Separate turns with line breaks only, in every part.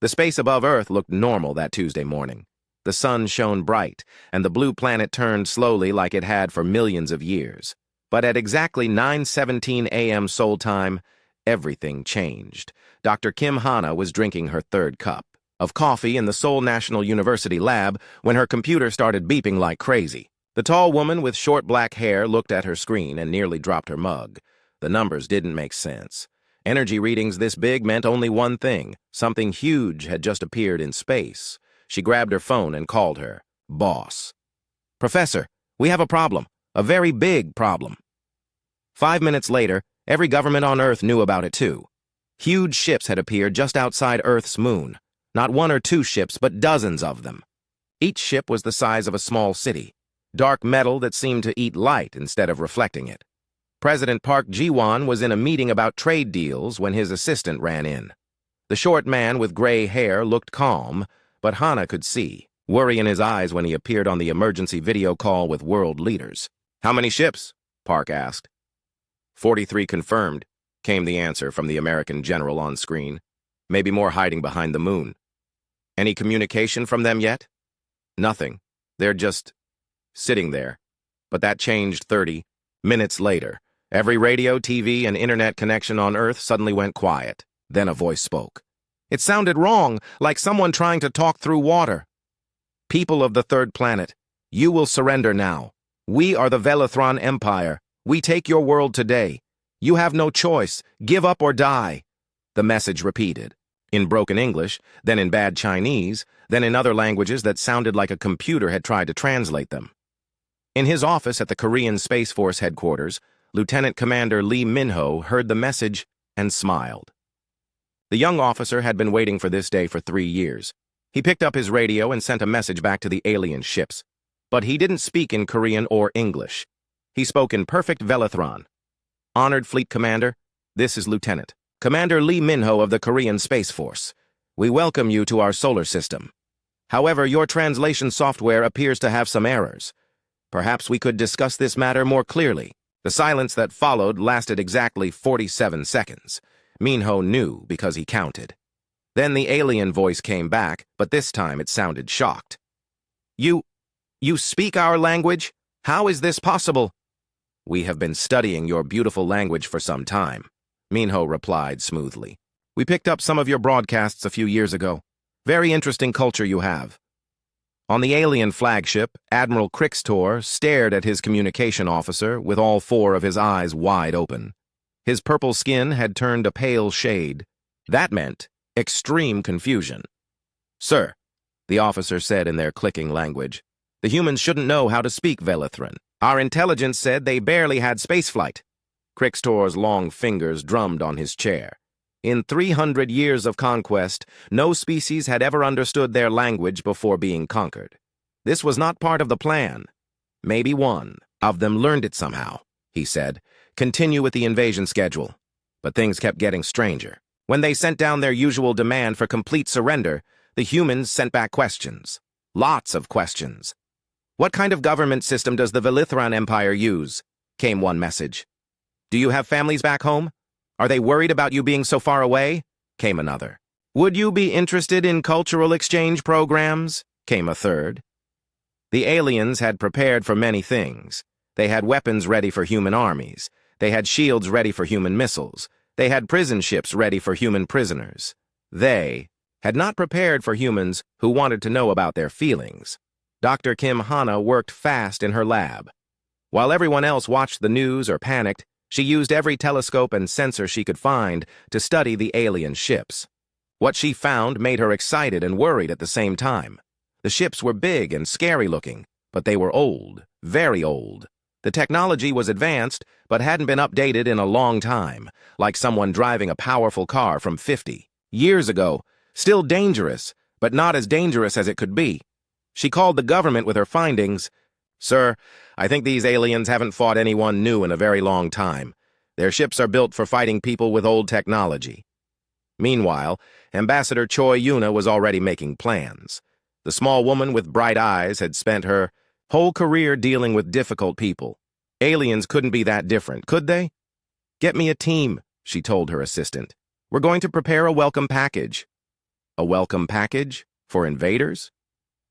The space above Earth looked normal that Tuesday morning. The sun shone bright, and the blue planet turned slowly like it had for millions of years. But at exactly 9:17 a.m. Seoul time, everything changed. Dr. Kim Hana was drinking her third cup of coffee in the Seoul National University lab when her computer started beeping like crazy. The tall woman with short black hair looked at her screen and nearly dropped her mug. The numbers didn't make sense. Energy readings this big meant only one thing. Something huge had just appeared in space. She grabbed her phone and called her boss. "Professor, we have a problem. A very big problem." 5 minutes later, every government on Earth knew about it too. Huge ships had appeared just outside Earth's moon. Not one or two ships, but dozens of them. Each ship was the size of a small city. Dark metal that seemed to eat light instead of reflecting it. President Park Ji-won was in a meeting about trade deals when his assistant ran in. The short man with gray hair looked calm, but Hana could see, worry in his eyes when he appeared on the emergency video call with world leaders. "How many ships?" Park asked. 43 confirmed, came the answer from the American general on screen. Maybe more hiding behind the moon. Any communication from them yet? Nothing. They're just sitting there. But that changed 30 minutes later. Every radio, TV, and internet connection on Earth suddenly went quiet. Then a voice spoke. It sounded wrong, like someone trying to talk through water. "People of the third planet, you will surrender now. We are the Velithron Empire. We take your world today. You have no choice. Give up or die." The message repeated. In broken English, then in bad Chinese, then in other languages that sounded like a computer had tried to translate them. In his office at the Korean Space Force headquarters, Lieutenant Commander Lee Min-ho heard the message and smiled. The young officer had been waiting for this day for 3 years. He picked up his radio and sent a message back to the alien ships. But he didn't speak in Korean or English. He spoke in perfect Velithron. "Honored Fleet Commander, this is Lieutenant Commander Lee Min-ho of the Korean Space Force. We welcome you to our solar system. However, your translation software appears to have some errors. Perhaps we could discuss this matter more clearly." The silence that followed lasted exactly 47 seconds. Min-ho knew because he counted. Then the alien voice came back, but this time it sounded shocked. You speak our language? How is this possible?" "We have been studying your beautiful language for some time," Min-ho replied smoothly. "We picked up some of your broadcasts a few years ago. Very interesting culture you have." On the alien flagship, Admiral Krixtor stared at his communication officer with all 4 of his eyes wide open. His purple skin had turned a pale shade. That meant extreme confusion. "Sir," the officer said in their clicking language, "the humans shouldn't know how to speak Velithron. Our intelligence said they barely had spaceflight." Krixtor's long fingers drummed on his chair. In 300 years of conquest, no species had ever understood their language before being conquered. This was not part of the plan. "Maybe one of them learned it somehow," he said. "Continue with the invasion schedule." But things kept getting stranger. When they sent down their usual demand for complete surrender, the humans sent back questions. Lots of questions. "What kind of government system does the Velithron Empire use?" came one message. "Do you have families back home? Are they worried about you being so far away?" came another. "Would you be interested in cultural exchange programs?" came a third. The aliens had prepared for many things. They had weapons ready for human armies. They had shields ready for human missiles. They had prison ships ready for human prisoners. They had not prepared for humans who wanted to know about their feelings. Dr. Kim Hana worked fast in her lab. While everyone else watched the news or panicked, she used every telescope and sensor she could find to study the alien ships. What she found made her excited and worried at the same time. The ships were big and scary-looking, but they were old, very old. The technology was advanced, but hadn't been updated in a long time, like someone driving a powerful car from 50 years ago. Still dangerous, but not as dangerous as it could be. She called the government with her findings. "Sir, I think these aliens haven't fought anyone new in a very long time. Their ships are built for fighting people with old technology." Meanwhile, Ambassador Choi Yuna was already making plans. The small woman with bright eyes had spent her whole career dealing with difficult people. Aliens couldn't be that different, could they? "Get me a team," she told her assistant. "We're going to prepare a welcome package." A welcome package? For invaders?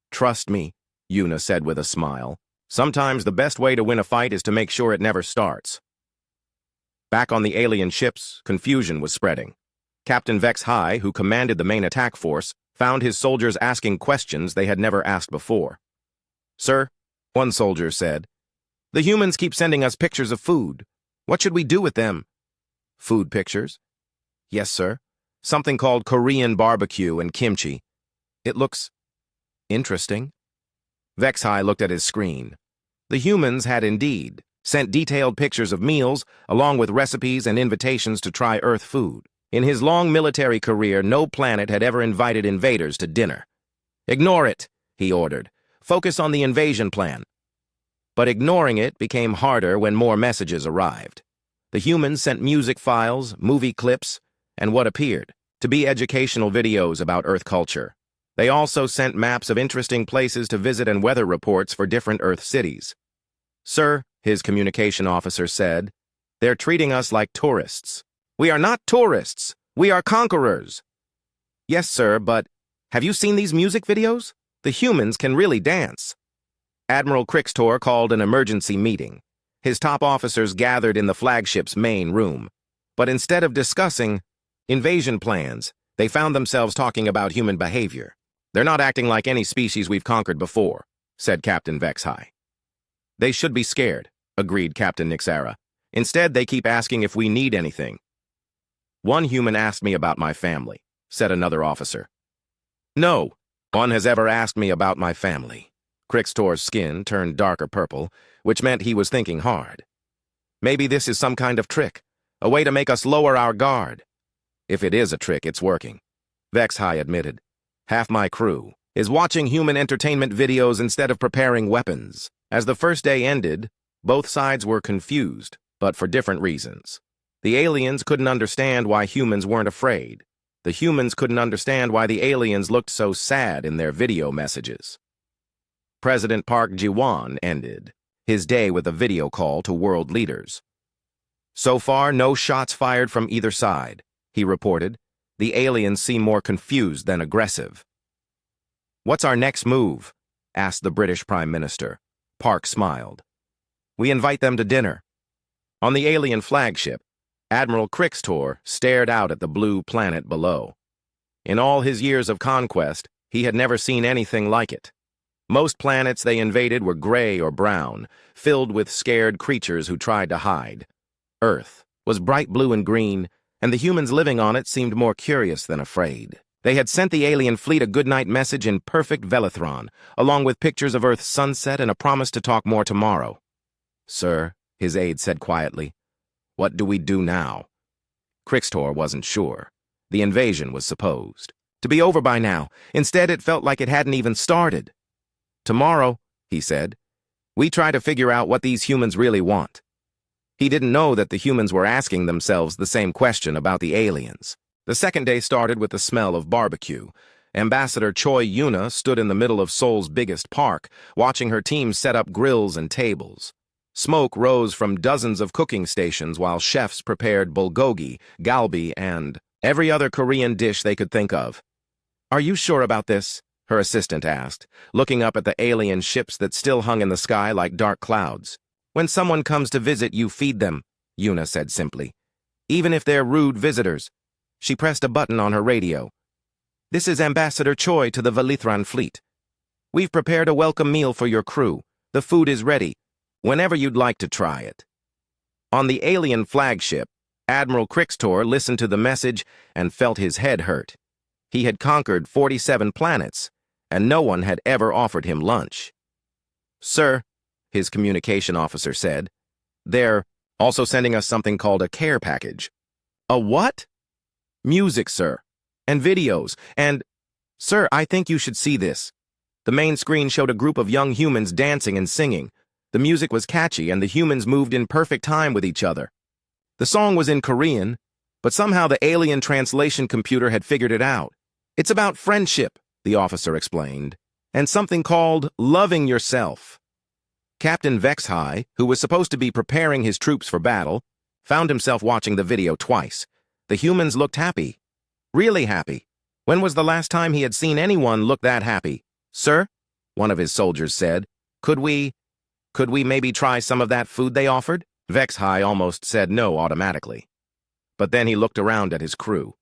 Trust me, Yuna said with a smile. Sometimes the best way to win a fight is to make sure it never starts. Back on the alien ships, confusion was spreading. Captain Vex High, who commanded the main attack force, found his soldiers asking questions they had never asked before. "Sir," one soldier said, "the humans keep sending us pictures of food. What should we do with them?" "Food pictures?" "Yes, sir. Something called Korean barbecue and kimchi. It looks interesting." Vex High looked at his screen. The humans had indeed sent detailed pictures of meals, along with recipes and invitations to try Earth food. In his long military career, no planet had ever invited invaders to dinner. "Ignore it," he ordered. "Focus on the invasion plan." But ignoring it became harder when more messages arrived. The humans sent music files, movie clips, and what appeared to be educational videos about Earth culture. They also sent maps of interesting places to visit and weather reports for different Earth cities. "Sir," his communication officer said, "they're treating us like tourists." "We are not tourists. We are conquerors." "Yes, sir, but have you seen these music videos? The humans can really dance." Admiral Crixtor called an emergency meeting. His top officers gathered in the flagship's main room. But instead of discussing invasion plans, they found themselves talking about human behavior. "They're not acting like any species we've conquered before," said Captain Vex High. "They should be scared," agreed Captain Nixara. "Instead, they keep asking if we need anything." "One human asked me about my family," said another officer. "No one has ever asked me about my family." Crixtor's skin turned darker purple, which meant he was thinking hard. "Maybe this is some kind of trick, a way to make us lower our guard." "If it is a trick, it's working," Vex High admitted. "Half my crew is watching human entertainment videos instead of preparing weapons." As the first day ended, both sides were confused, but for different reasons. The aliens couldn't understand why humans weren't afraid. The humans couldn't understand why the aliens looked so sad in their video messages. President Park Ji-won ended his day with a video call to world leaders. "So far, no shots fired from either side," he reported. "The aliens seem more confused than aggressive." "What's our next move?" asked the British Prime Minister. Park smiled. "We invite them to dinner." On the alien flagship, Admiral Crixtor stared out at the blue planet below. In all his years of conquest, he had never seen anything like it. Most planets they invaded were gray or brown, filled with scared creatures who tried to hide. Earth was bright blue and green, and the humans living on it seemed more curious than afraid. They had sent the alien fleet a goodnight message in perfect Velithron, along with pictures of Earth's sunset and a promise to talk more tomorrow. "Sir," his aide said quietly, "what do we do now?" Crixtor wasn't sure. The invasion was supposed to be over by now. Instead, it felt like it hadn't even started. "Tomorrow," he said, "we try to figure out what these humans really want." He didn't know that the humans were asking themselves the same question about the aliens. The second day started with the smell of barbecue. Ambassador Choi Yuna stood in the middle of Seoul's biggest park, watching her team set up grills and tables. Smoke rose from dozens of cooking stations while chefs prepared bulgogi, galbi, and every other Korean dish they could think of. "Are you sure about this?" her assistant asked, looking up at the alien ships that still hung in the sky like dark clouds. "When someone comes to visit, you feed them," Yuna said simply. "Even if they're rude visitors." She pressed a button on her radio. "This is Ambassador Choi to the Velithron fleet. We've prepared a welcome meal for your crew. The food is ready, whenever you'd like to try it." On the alien flagship, Admiral Crixtor listened to the message and felt his head hurt. He had conquered 47 planets, and no one had ever offered him lunch. "Sir," his communication officer said, "they're also sending us something called a care package." "A what?" "Music, sir, and videos, and... Sir, I think you should see this." The main screen showed a group of young humans dancing and singing. The music was catchy, and the humans moved in perfect time with each other. The song was in Korean, but somehow the alien translation computer had figured it out. "It's about friendship," the officer explained, "and something called loving yourself." Captain Vex High, who was supposed to be preparing his troops for battle, found himself watching the video twice. The humans looked happy. Really happy. When was the last time he had seen anyone look that happy? Sir, one of his soldiers said, could we maybe try some of that food they offered? HFY almost said no automatically. But then he looked around at his crew.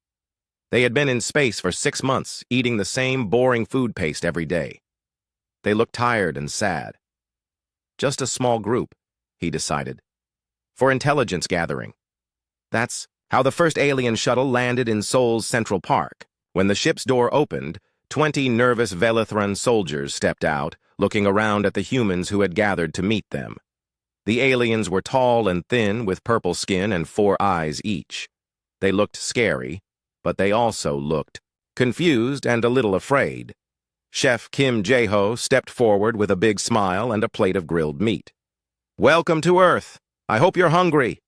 They had been in space for 6 months, eating the same boring food paste every day. They looked tired and sad. Just a small group, he decided, for intelligence gathering. That's how the first alien shuttle landed in Seoul's Central Park. When the ship's door opened, 20 nervous Velithran soldiers stepped out, looking around at the humans who had gathered to meet them. The aliens were tall and thin, with purple skin and 4 eyes each. They looked scary, but they also looked confused and a little afraid. Chef Kim Jae-ho stepped forward with a big smile and a plate of grilled meat. "Welcome to Earth. I hope you're hungry."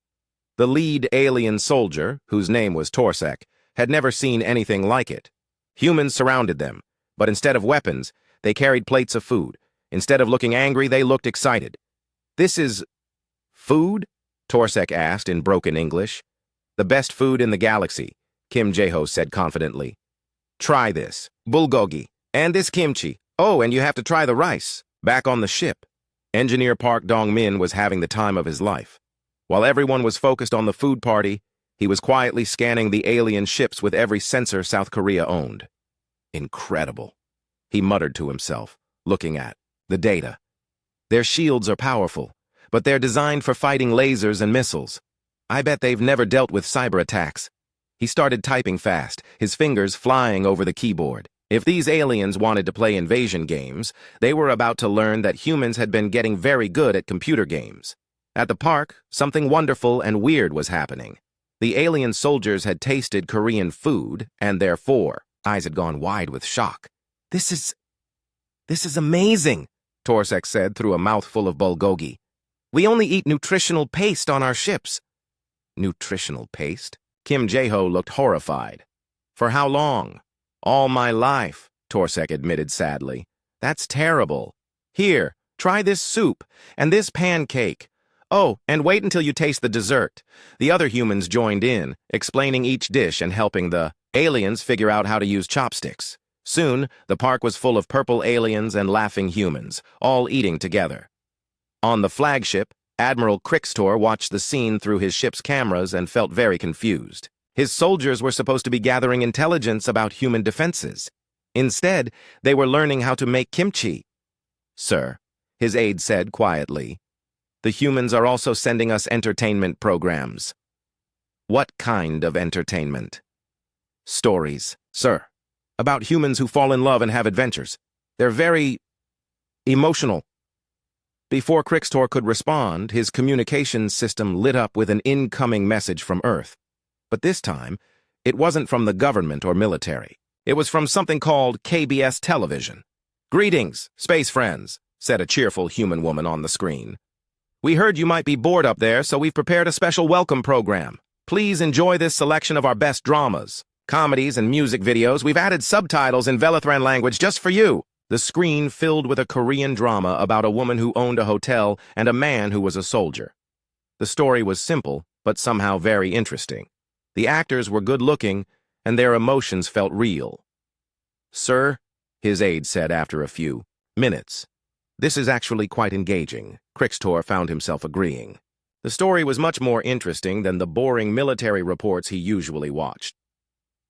The lead alien soldier, whose name was Torsek, had never seen anything like it. Humans surrounded them, but instead of weapons, they carried plates of food. Instead of looking angry, they looked excited. "This is food?" Torsek asked in broken English. "The best food in the galaxy," Kim Jae-ho said confidently. "Try this, bulgogi, and this kimchi. Oh, and you have to try the rice." Back on the ship, Engineer Park Dong-min was having the time of his life. While everyone was focused on the food party, he was quietly scanning the alien ships with every sensor South Korea owned. "Incredible," he muttered to himself, looking at the data. "Their shields are powerful, but they're designed for fighting lasers and missiles. I bet they've never dealt with cyber attacks." He started typing fast, his fingers flying over the keyboard. If these aliens wanted to play invasion games, they were about to learn that humans had been getting very good at computer games. At the park, something wonderful and weird was happening. The alien soldiers had tasted Korean food, and therefore, eyes had gone wide with shock. This is amazing," Torsek said through a mouthful of bulgogi. "We only eat nutritional paste on our ships." "Nutritional paste?" Kim Jae-ho looked horrified. "For how long?" "All my life," Torsek admitted sadly. "That's terrible. Here, try this soup, and this pancake. Oh, and wait until you taste the dessert." The other humans joined in, explaining each dish and helping the aliens figure out how to use chopsticks. Soon, the park was full of purple aliens and laughing humans, all eating together. On the flagship, Admiral Krixtor watched the scene through his ship's cameras and felt very confused. His soldiers were supposed to be gathering intelligence about human defenses. Instead, they were learning how to make kimchi. "Sir," his aide said quietly, "the humans are also sending us entertainment programs." "What kind of entertainment?" "Stories, sir, about humans who fall in love and have adventures. They're very emotional." Before Krixtor could respond, his communications system lit up with an incoming message from Earth. But this time, it wasn't from the government or military. It was from something called KBS Television. "Greetings, space friends," said a cheerful human woman on the screen. "We heard you might be bored up there, so we've prepared a special welcome program. Please enjoy this selection of our best dramas, comedies, and music videos. We've added subtitles in Velithran language just for you." The screen filled with a Korean drama about a woman who owned a hotel and a man who was a soldier. The story was simple, but somehow very interesting. The actors were good-looking, and their emotions felt real. "Sir," his aide said after a few minutes, "this is actually quite engaging." Krixtor found himself agreeing. The story was much more interesting than the boring military reports he usually watched.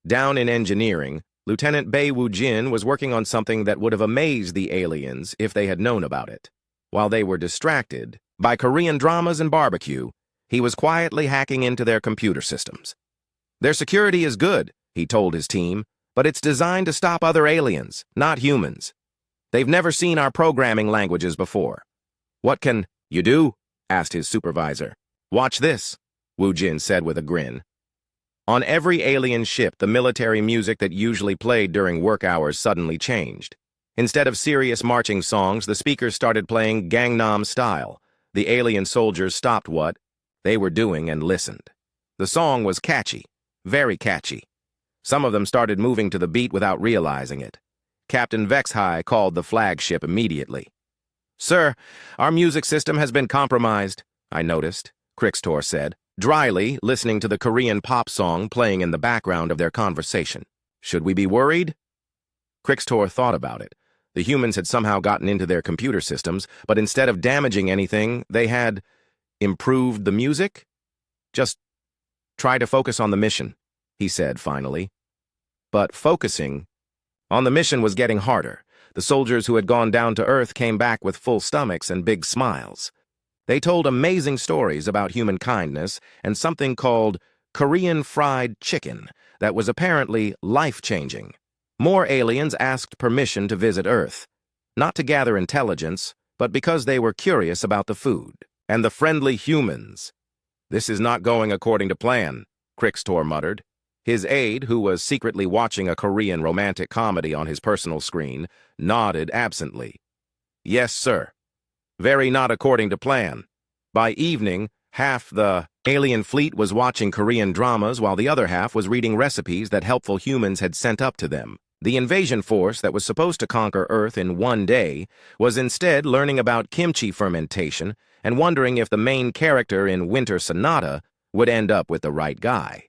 Down in engineering, Lieutenant Bae Woo-jin was working on something that would have amazed the aliens if they had known about it. While they were distracted by Korean dramas and barbecue, he was quietly hacking into their computer systems. "Their security is good," he told his team, "but it's designed to stop other aliens, not humans. They've never seen our programming languages before." "What can you do?" asked his supervisor. "Watch this," Woo-jin said with a grin. On every alien ship, the military music that usually played during work hours suddenly changed. Instead of serious marching songs, the speakers started playing Gangnam Style. The alien soldiers stopped what they were doing and listened. The song was catchy, very catchy. Some of them started moving to the beat without realizing it. Captain HFY called the flagship immediately. "Sir, our music system has been compromised," I noticed, Krixtor said, dryly listening to the Korean pop song playing in the background of their conversation. Should we be worried? Krixtor thought about it. The humans had somehow gotten into their computer systems, but instead of damaging anything, they had improved the music? Just try to focus on the mission, he said finally. But focusing on the mission was getting harder. The soldiers who had gone down to Earth came back with full stomachs and big smiles. They told amazing stories about human kindness and something called Korean fried chicken that was apparently life-changing. More aliens asked permission to visit Earth, not to gather intelligence, but because they were curious about the food and the friendly humans. This is not going according to plan, Krixtor muttered. His aide, who was secretly watching a Korean romantic comedy on his personal screen, nodded absently. Yes, sir. Very not according to plan. By evening, half the alien fleet was watching Korean dramas while the other half was reading recipes that helpful humans had sent up to them. The invasion force that was supposed to conquer Earth in one day was instead learning about kimchi fermentation and wondering if the main character in Winter Sonata would end up with the right guy.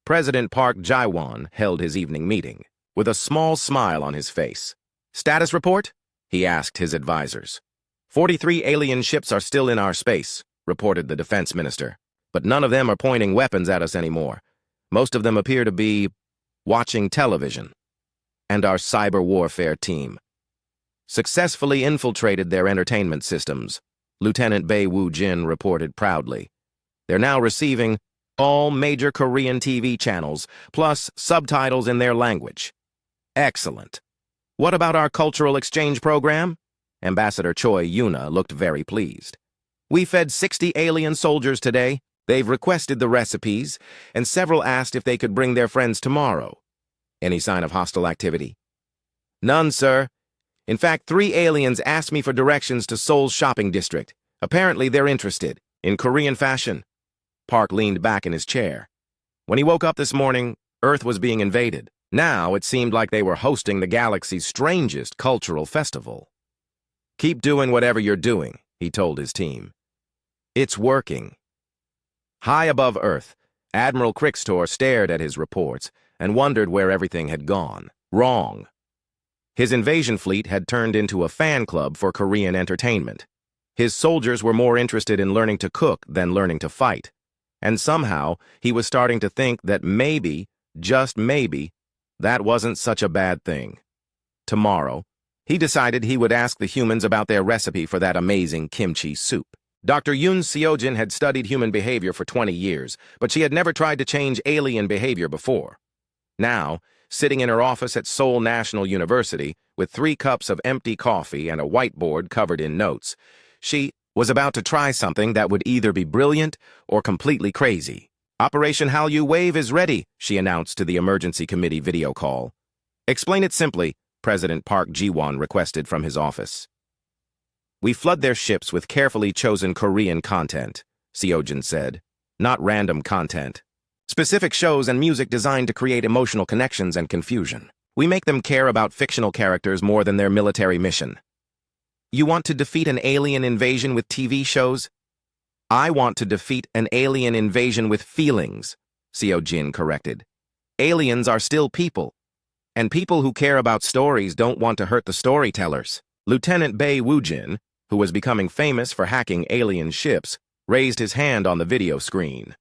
President Park Jae-won held his evening meeting, with a small smile on his face. Status report? He asked his advisors. 43 alien ships are still in our space, reported the defense minister, but none of them are pointing weapons at us anymore. Most of them appear to be watching television. And our cyber warfare team successfully infiltrated their entertainment systems, Lieutenant Bae Woo-jin reported proudly. They're now receiving all major Korean TV channels, plus subtitles in their language. Excellent. What about our cultural exchange program? Ambassador Choi Yuna looked very pleased. We fed 60 alien soldiers today. They've requested the recipes, and several asked if they could bring their friends tomorrow. Any sign of hostile activity? None, sir. In fact, 3 aliens asked me for directions to Seoul's shopping district. Apparently, they're interested, in Korean fashion. Park leaned back in his chair. When he woke up this morning, Earth was being invaded. Now it seemed like they were hosting the galaxy's strangest cultural festival. Keep doing whatever you're doing, he told his team. It's working. High above Earth, Admiral Krixtor stared at his reports and wondered where everything had gone wrong. His invasion fleet had turned into a fan club for Korean entertainment. His soldiers were more interested in learning to cook than learning to fight. And somehow, he was starting to think that maybe, just maybe, that wasn't such a bad thing. Tomorrow, he decided he would ask the humans about their recipe for that amazing kimchi soup. Dr. Yoon Seojin had studied human behavior for 20 years, but she had never tried to change alien behavior before. Now, sitting in her office at Seoul National University with 3 cups of empty coffee and a whiteboard covered in notes, she was about to try something that would either be brilliant or completely crazy. Operation Hallyu Wave is ready, she announced to the emergency committee video call. Explain it simply, President Park Ji-won requested from his office. We flood their ships with carefully chosen Korean content, Seojin said, not random content. Specific shows and music designed to create emotional connections and confusion. We make them care about fictional characters more than their military mission. You want to defeat an alien invasion with TV shows? I want to defeat an alien invasion with feelings, Seojin corrected. Aliens are still people, and people who care about stories don't want to hurt the storytellers. Lieutenant Bae Woo-jin, who was becoming famous for hacking alien ships, raised his hand on the video screen.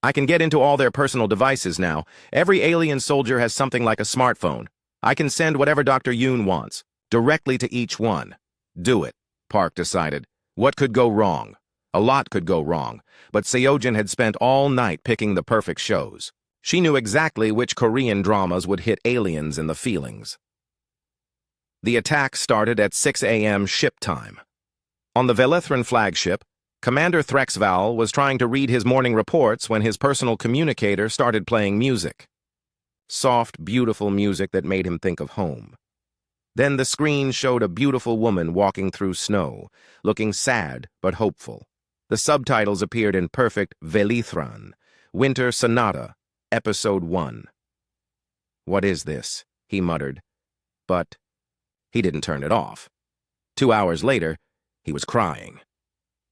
I can get into all their personal devices now. Every alien soldier has something like a smartphone. I can send whatever Dr. Yoon wants, directly to each one. Do it, Park decided. What could go wrong? A lot could go wrong, but Seojin had spent all night picking the perfect shows. She knew exactly which Korean dramas would hit aliens in the feelings. The attack started at 6 a.m. ship time. On the Velithran flagship, Commander Threxval was trying to read his morning reports when his personal communicator started playing music. Soft, beautiful music that made him think of home. Then the screen showed a beautiful woman walking through snow, looking sad but hopeful. The subtitles appeared in perfect Velithran, Winter Sonata, Episode 1. What is this? He muttered. But he didn't turn it off. 2 hours later, he was crying.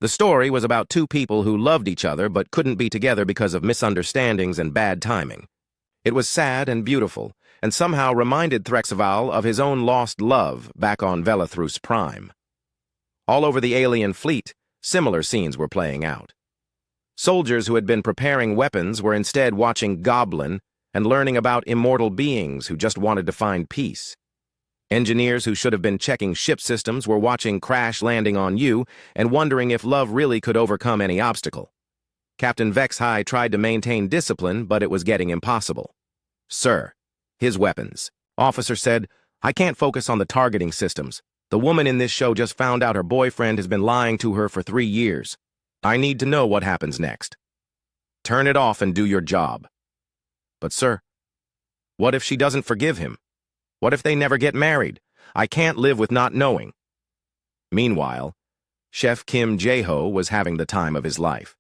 The story was about 2 people who loved each other but couldn't be together because of misunderstandings and bad timing. It was sad and beautiful, and somehow reminded Threxaval of his own lost love back on Velethrus Prime. All over the alien fleet, similar scenes were playing out. Soldiers who had been preparing weapons were instead watching Goblin and learning about immortal beings who just wanted to find peace. Engineers who should have been checking ship systems were watching Crash landing on you and wondering if love really could overcome any obstacle. Captain Vex-High tried to maintain discipline, but it was getting impossible. "Sir," his weapons. Officer said, "I can't focus on the targeting systems. The woman in this show just found out her boyfriend has been lying to her for 3 years. I need to know what happens next. Turn it off and do your job." "But sir, what if she doesn't forgive him? What if they never get married? I can't live with not knowing." Meanwhile, Chef Kim Jae-ho was having the time of his life.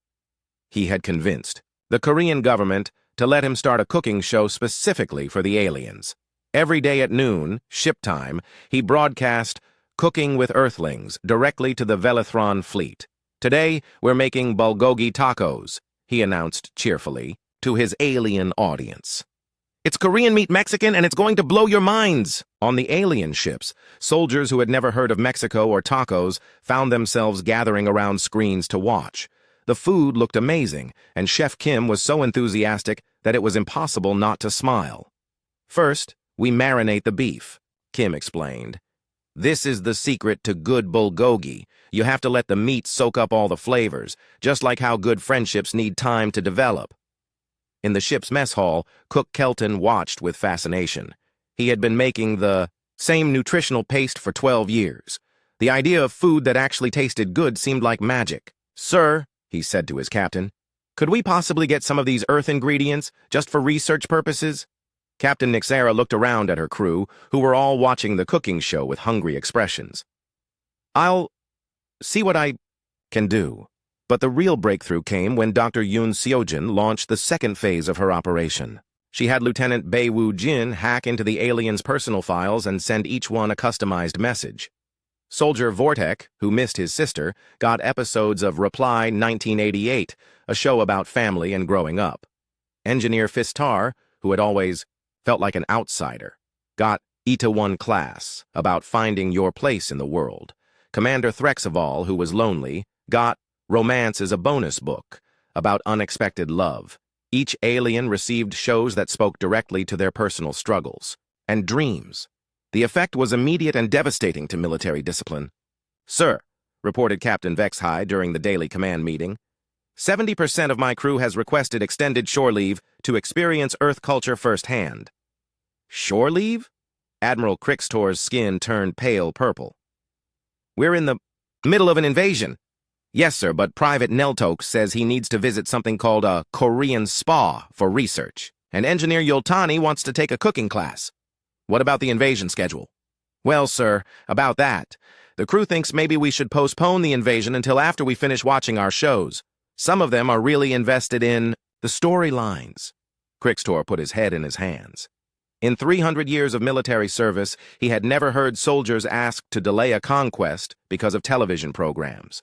He had convinced the Korean government to let him start a cooking show specifically for the aliens. Every day at noon, ship time, he broadcast Cooking with Earthlings directly to the Velethron fleet. "Today, we're making bulgogi tacos," he announced cheerfully to his alien audience. "It's Korean meet Mexican, and it's going to blow your minds." On the alien ships, soldiers who had never heard of Mexico or tacos found themselves gathering around screens to watch. The food looked amazing, and Chef Kim was so enthusiastic that it was impossible not to smile. "First, we marinate the beef," Kim explained. "This is the secret to good bulgogi. You have to let the meat soak up all the flavors, just like how good friendships need time to develop." In the ship's mess hall, Cook Kelton watched with fascination. He had been making the same nutritional paste for 12 years. The idea of food that actually tasted good seemed like magic. "Sir," he said to his captain, "could we possibly get some of these earth ingredients, just for research purposes?" Captain Nixera looked around at her crew, who were all watching the cooking show with hungry expressions. "I'll see what I can do." But the real breakthrough came when Dr. Yoon Seojin launched the second phase of her operation. She had Lieutenant Bae Woo Jin hack into the aliens' personal files and send each one a customized message. Soldier Vortek, who missed his sister, got episodes of Reply 1988, a show about family and growing up. Engineer Fistar, who had always felt like an outsider, got Eta 1 Class, about finding your place in the world. Commander Threxaval, who was lonely, got Romance is a Bonus book, about unexpected love. Each alien received shows that spoke directly to their personal struggles and dreams. The effect was immediate and devastating to military discipline. "Sir," reported Captain Vex-High during the daily command meeting, 70% of my crew has requested extended shore leave to experience Earth culture firsthand." "Shore leave?" Admiral Krixtor's skin turned pale purple. "We're in the middle of an invasion." "Yes, sir, but Private Neltok says he needs to visit something called a Korean spa for research, and Engineer Yultani wants to take a cooking class." "What about the invasion schedule?" "Well, sir, about that. The crew thinks maybe we should postpone the invasion until after we finish watching our shows. Some of them are really invested in the storylines." Krixtor put his head in his hands. In 300 years of military service, he had never heard soldiers asked to delay a conquest because of television programs.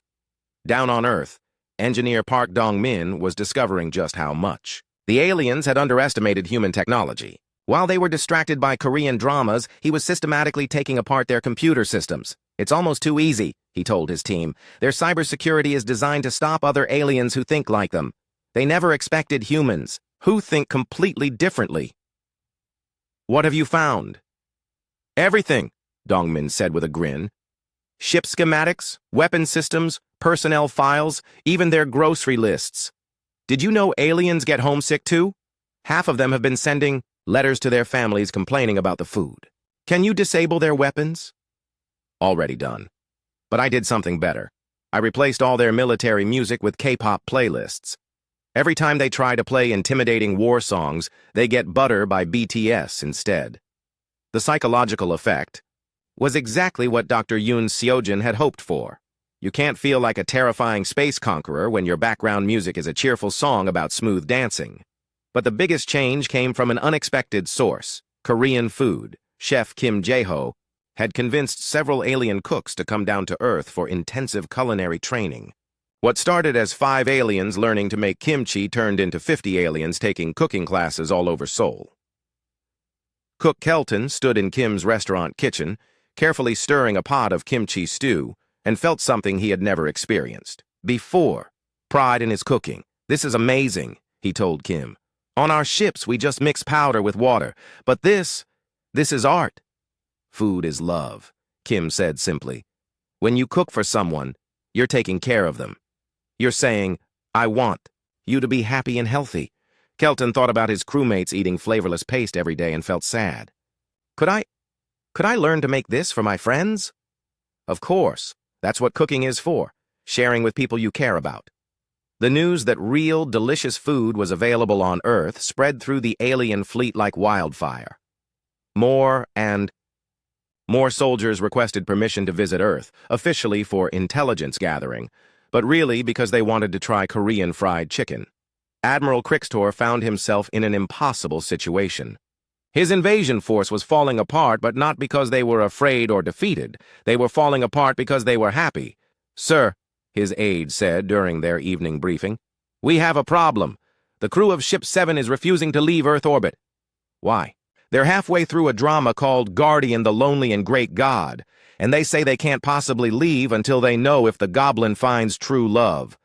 Down on Earth, Engineer Park Dong-min was discovering just how much. The aliens had underestimated human technology. While they were distracted by Korean dramas, he was systematically taking apart their computer systems. "It's almost too easy," he told his team. "Their cybersecurity is designed to stop other aliens who think like them. They never expected humans, who think completely differently." "What have you found?" "Everything," Dongmin said with a grin. "Ship schematics, weapon systems, personnel files, even their grocery lists. Did you know aliens get homesick too? Half of them have been sending letters to their families complaining about the food. Can you disable their weapons?" "Already done. But I did something better. I replaced all their military music with K-pop playlists. Every time they try to play intimidating war songs, they get Butter by BTS instead." The psychological effect was exactly what Dr. Yoon Seojin had hoped for. You can't feel like a terrifying space conqueror when your background music is a cheerful song about smooth dancing. But the biggest change came from an unexpected source. Korean food. Chef Kim Jae-ho had convinced several alien cooks to come down to Earth for intensive culinary training. What started as 5 aliens learning to make kimchi turned into 50 aliens taking cooking classes all over Seoul. Cook Kelton stood in Kim's restaurant kitchen, carefully stirring a pot of kimchi stew, and felt something he had never experienced before. Pride in his cooking. "This is amazing," he told Kim. "On our ships, we just mix powder with water. But this is art." "Food is love," Kim said simply. "When you cook for someone, you're taking care of them. You're saying, 'I want you to be happy and healthy.'" Kelton thought about his crewmates eating flavorless paste every day and felt sad. Could I learn to make this for my friends?" Of course. That's what cooking is for, sharing with people you care about. The news that real, delicious food was available on Earth spread through the alien fleet like wildfire. More soldiers requested permission to visit Earth, officially for intelligence gathering, but really because they wanted to try Korean fried chicken. Admiral Krixtor found himself in an impossible situation. His invasion force was falling apart, but not because they were afraid or defeated. They were falling apart because they were happy. "Sir," his aide said during their evening briefing, "we have a problem. The crew of Ship 7 is refusing to leave Earth orbit." "Why?" "They're halfway through a drama called Guardian the Lonely and Great God, and they say they can't possibly leave until they know if the goblin finds true love."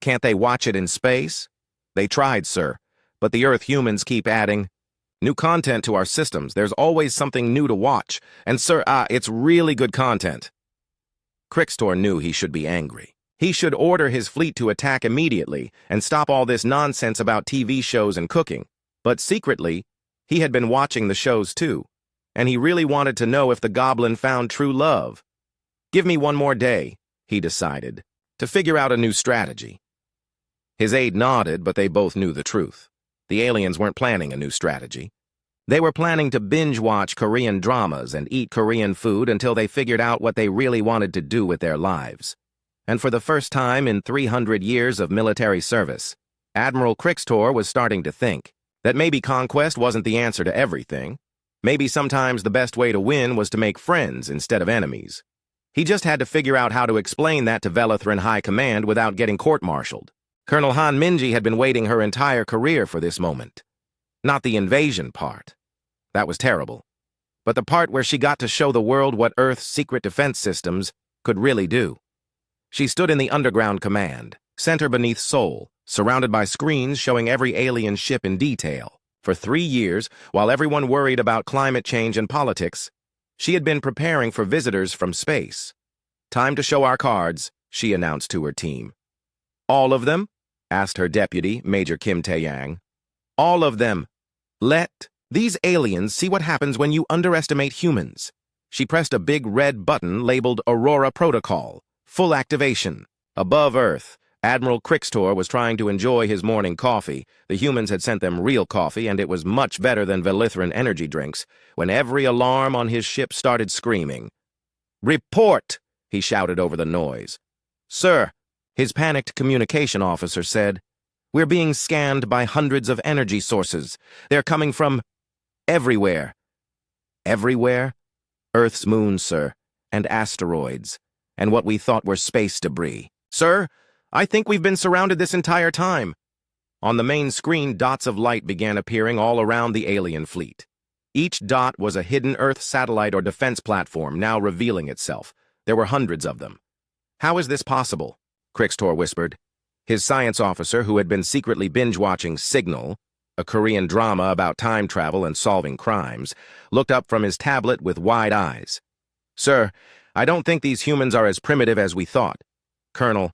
"Can't they watch it in space?" "They tried, sir, but the Earth humans keep adding new content to our systems. There's always something new to watch. And sir, it's really good content." Krixtor knew he should be angry. He should order his fleet to attack immediately and stop all this nonsense about TV shows and cooking. But secretly, he had been watching the shows too, and he really wanted to know if the goblin found true love. "Give me one more day," he decided, "to figure out a new strategy." His aide nodded, but they both knew the truth. The aliens weren't planning a new strategy. They were planning to binge-watch Korean dramas and eat Korean food until they figured out what they really wanted to do with their lives. And for the first time in 300 years of military service, Admiral Krixtor was starting to think that maybe conquest wasn't the answer to everything. Maybe sometimes the best way to win was to make friends instead of enemies. He just had to figure out how to explain that to Velithrin High Command without getting court-martialed. Colonel Han Minji had been waiting her entire career for this moment. Not the invasion part. That was terrible. But the part where she got to show the world what Earth's secret defense systems could really do. She stood in the underground command, center beneath Seoul, surrounded by screens showing every alien ship in detail. For 3 years, while everyone worried about climate change and politics, she had been preparing for visitors from space. "Time to show our cards," she announced to her team. "All of them?" asked her deputy, Major Kim Tae-yang. "All of them. Let these aliens see what happens when you underestimate humans." She pressed a big red button labeled Aurora Protocol. Full activation. Above Earth, Admiral Krixtor was trying to enjoy his morning coffee. The humans had sent them real coffee, and it was much better than Velithrin energy drinks, when every alarm on his ship started screaming. "Report!" he shouted over the noise. "Sir," his panicked communication officer said, "we're being scanned by hundreds of energy sources. They're coming from everywhere." "Everywhere?" "Earth's moons, sir, and asteroids, and what we thought were space debris." "Sir, I think we've been surrounded this entire time." On the main screen, dots of light began appearing all around the alien fleet. Each dot was a hidden Earth satellite or defense platform now revealing itself. There were hundreds of them. "How is this possible?" Krixtor whispered. His science officer, who had been secretly binge-watching Signal, a Korean drama about time travel and solving crimes, looked up from his tablet with wide eyes. "Sir, I don't think these humans are as primitive as we thought." "Colonel,"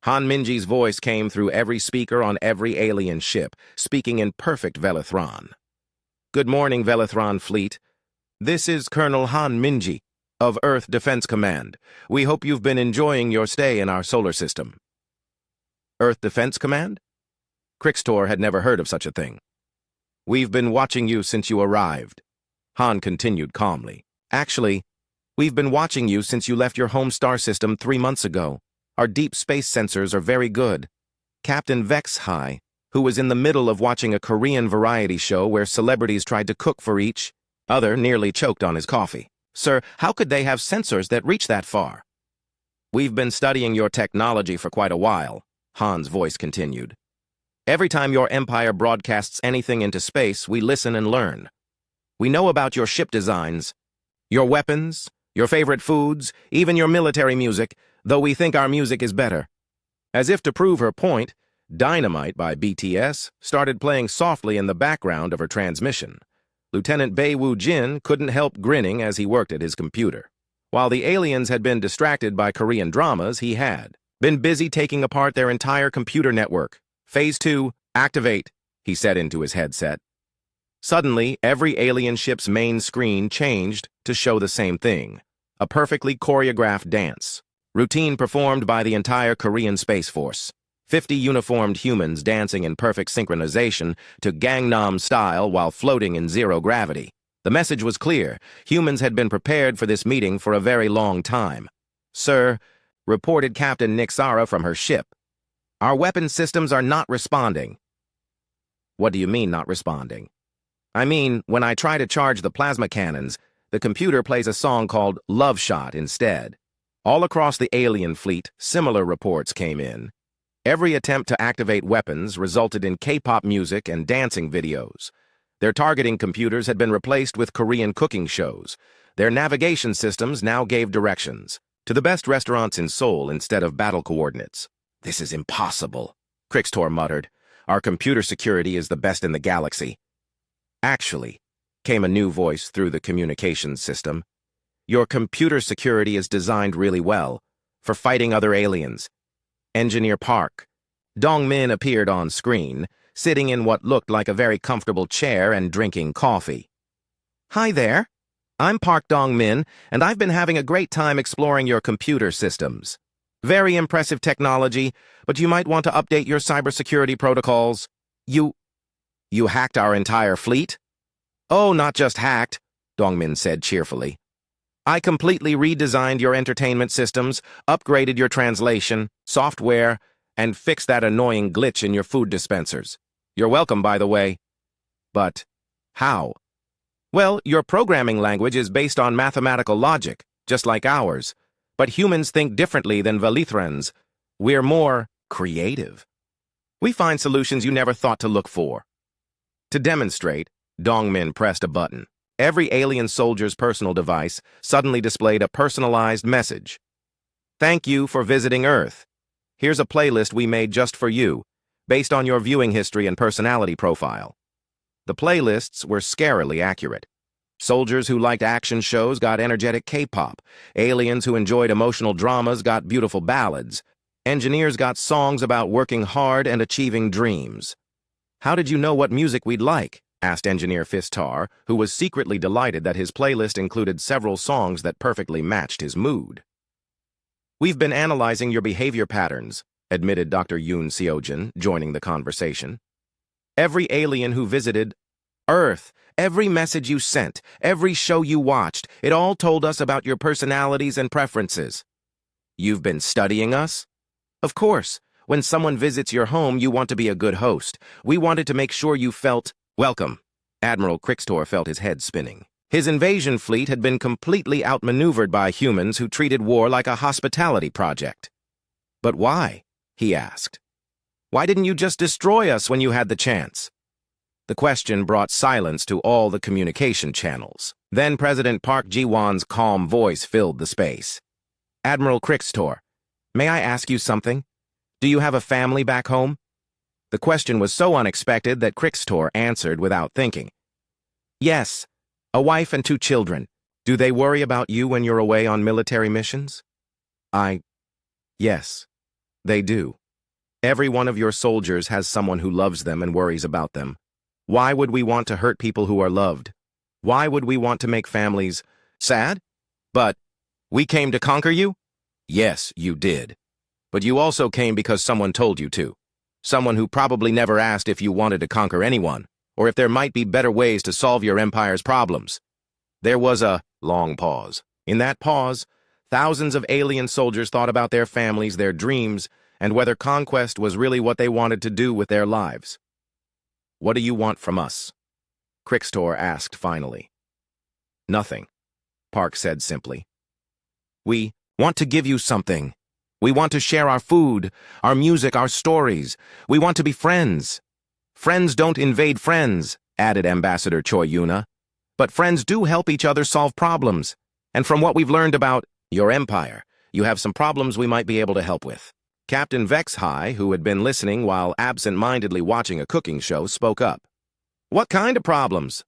Han Minji's voice came through every speaker on every alien ship, speaking in perfect Velithron. "Good morning, Velithron Fleet. This is Colonel Han Minji of Earth Defense Command. We hope you've been enjoying your stay in our solar system." Earth Defense Command? Krixtor had never heard of such a thing. "We've been watching you since you arrived," Han continued calmly. "Actually, we've been watching you since you left your home star system 3 months ago. Our deep space sensors are very good." Captain Vex High, who was in the middle of watching a Korean variety show where celebrities tried to cook for each other, nearly choked on his coffee. "Sir, how could they have sensors that reach that far?" "We've been studying your technology for quite a while," Han's voice continued. "Every time your empire broadcasts anything into space, we listen and learn. We know about your ship designs, your weapons, your favorite foods, even your military music, though we think our music is better." As if to prove her point, Dynamite by BTS started playing softly in the background of her transmission. Lieutenant Bei Wu Jin couldn't help grinning as he worked at his computer. While the aliens had been distracted by Korean dramas, he had been busy taking apart their entire computer network. "Phase 2, activate," he said into his headset. Suddenly, every alien ship's main screen changed to show the same thing, a perfectly choreographed dance. Routine performed by the entire Korean Space Force. 50 uniformed humans dancing in perfect synchronization to Gangnam Style while floating in zero gravity. The message was clear. Humans had been prepared for this meeting for a very long time. "Sir," reported Captain Nixara from her ship, "our weapon systems are not responding." "What do you mean, not responding?" "I mean, when I try to charge the plasma cannons, the computer plays a song called Love Shot instead." All across the alien fleet, similar reports came in. Every attempt to activate weapons resulted in K-pop music and dancing videos. Their targeting computers had been replaced with Korean cooking shows. Their navigation systems now gave directions to the best restaurants in Seoul instead of battle coordinates. "This is impossible," Crixtor muttered. "Our computer security is the best in the galaxy." "Actually," came a new voice through the communications system, "your computer security is designed really well for fighting other aliens. Engineer Park." Dong-min appeared on screen, sitting in what looked like a very comfortable chair and drinking coffee. "Hi there. I'm Park Dong-min, and I've been having a great time exploring your computer systems. Very impressive technology, but you might want to update your cybersecurity protocols." You hacked our entire fleet?" "Oh, not just hacked," Dong-min said cheerfully. "I completely redesigned your entertainment systems, upgraded your translation, software, and fixed that annoying glitch in your food dispensers. You're welcome, by the way." "But how?" "Well, your programming language is based on mathematical logic, just like ours. But humans think differently than Velithrans. We're more creative. We find solutions you never thought to look for." To demonstrate, Dong-min pressed a button. Every alien soldier's personal device suddenly displayed a personalized message. "Thank you for visiting Earth. Here's a playlist we made just for you, based on your viewing history and personality profile." The playlists were scarily accurate. Soldiers who liked action shows got energetic K-pop. Aliens who enjoyed emotional dramas got beautiful ballads. Engineers got songs about working hard and achieving dreams. "How did you know what music we'd like?" asked Engineer Fistar, who was secretly delighted that his playlist included several songs that perfectly matched his mood. "We've been analyzing your behavior patterns," admitted Dr. Yoon Seojin, joining the conversation. "Every alien who visited Earth, every message you sent, every show you watched, it all told us about your personalities and preferences." "You've been studying us?" "Of course. When someone visits your home, you want to be a good host. We wanted to make sure you felt welcome." Admiral Crixtor felt his head spinning. His invasion fleet had been completely outmaneuvered by humans who treated war like a hospitality project. "But why?" he asked. "Why didn't you just destroy us when you had the chance?" The question brought silence to all the communication channels. Then President Park Ji-won's calm voice filled the space. "Admiral Crixtor, may I ask you something? Do you have a family back home?" The question was so unexpected that Crixtor answered without thinking. "Yes, a wife and 2 children. Do they worry about you when you're away on military missions?" Yes, they do. Every one of your soldiers has someone who loves them and worries about them. Why would we want to hurt people who are loved? Why would we want to make families sad? But we came to conquer you? Yes, you did. But you also came because someone told you to. Someone who probably never asked if you wanted to conquer anyone, or if there might be better ways to solve your empire's problems. There was a long pause. In that pause, thousands of alien soldiers thought about their families, their dreams, and whether conquest was really what they wanted to do with their lives. "What do you want from us?" Crixtor asked finally. "Nothing," Park said simply. "We want to give you something. We want to share our food, our music, our stories. We want to be friends." "Friends don't invade friends," added Ambassador Choi Yuna. But friends do help each other solve problems. And from what we've learned about your empire, you have some problems we might be able to help with. Captain Vexhai, who had been listening while absent-mindedly watching a cooking show, spoke up. What kind of problems?